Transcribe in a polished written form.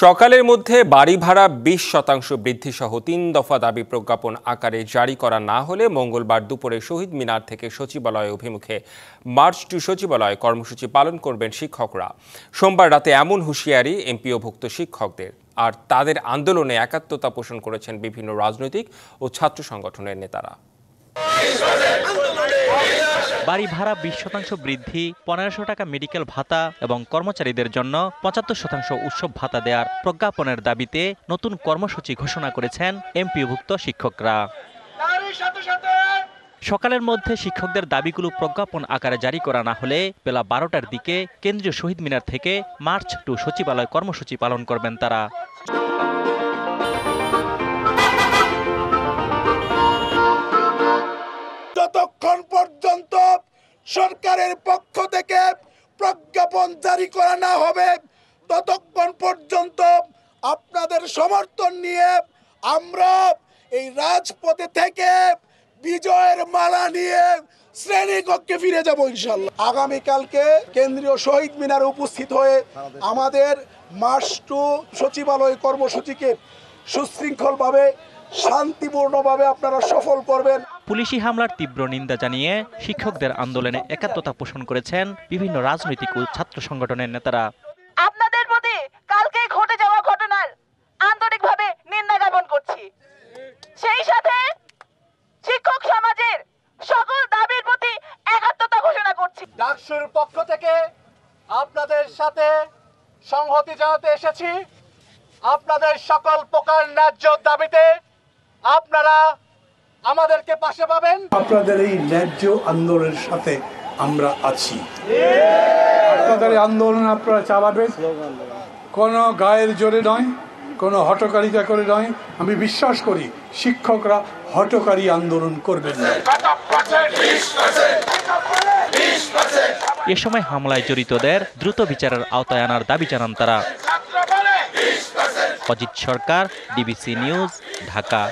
সকালের মধ্যে বাড়ি ভাড়া 20% বৃদ্ধি সহ 3 দফা দাবি প্রজ্ঞাপন আকারে জারি করা না হলে মঙ্গলবার দুপুরে শহীদ মিনার থেকে সচিবালয় অভিমুখে মার্চ টু সচিবালয় কর্মসূচি পালন করবেন শিক্ষকরা। সোমবার রাতে এমন হুঁশিয়ারি এমপিওভুক্ত শিক্ষকদের। আর তাদের আন্দোলনে একাত্মতা পোষণ করেছেন বিভিন্ন রাজনৈতিক ও ছাত্র সংগঠনের নেতারা। বাড়ি ভাড়া 20% বৃদ্ধি, 1500 টাকা মেডিকেল ভাতা এবং কর্মচারীদের জন্য 75% উৎসব ভাতা দেওয়ার প্রজ্ঞাপনের দাবিতে নতুন কর্মসূচি ঘোষণা করেছেন এমপিওভুক্ত শিক্ষকরা। সকালের মধ্যে শিক্ষকদের দাবিগুলো প্রজ্ঞাপন আকারে জারি করা না হলে বেলা 12টার দিকে কেন্দ্রীয় শহীদ মিনার থেকে মার্চ টু সচিবালয় কর্মসূচি পালন করবেন তারা। যতক্ষণ পর্যন্ত সরকারের পক্ষ থেকে প্রজ্ঞাপন জারি করা না হবে ততক্ষণ পর্যন্ত আপনাদের সমর্থন নিয়ে আমরা এই রাজপথে থেকে বিজয়ের মালা নিয়ে শ্রেণীকক্ষে ফিরে যাব ইনশাআল্লাহ। আগামীকালকে কেন্দ্রীয় শহীদ মিনারে উপস্থিত হয়ে আমাদের মার্চ টু সচিবালয় কর্মসূচিকে সুশৃঙ্খলভাবে শান্তিপূর্ণভাবে আপনারা সফল করবেন। পুলিশি হামলার তীব্র নিন্দা জানিয়ে শিক্ষকদের আন্দোলনে একাত্মতা পোষণ করেছেন বিভিন্ন রাজনৈতিক ও ছাত্র সংগঠনের নেতারা। আপনাদের প্রতি কালকে ঘটে যাওয়া ঘটনার আন্তরিকভাবে নিন্দা জ্ঞাপন করছি। সেই সাথে শিক্ষক সমাজের সকল দাবির প্রতি একাত্মতা ঘোষণা করছি। ডাকসুর পক্ষ থেকে আপনাদের সাথে সংহতি জানাতে এসেছি। আপনাদের সকল প্রকার ন্যায্য দাবিতে আপনারা আমাদেরকে পাশে পাবেন। আপনাদের এই ন্যায্য আন্দোলনের সাথে আমরা আছি। আপনাদের আন্দোলন আপনারা চালাবেন, কোনো গায়ের জোরে নয়, কোনো হঠকারিতা করে নয়। আমি বিশ্বাস করি শিক্ষকরা হঠকারী আন্দোলন করবেন না। এ সময় হামলায় জড়িতদের দ্রুত বিচারের আওতায় আনার দাবি জানান তারা। অজিত সরকার, ডিবিসি নিউজ, ঢাকা।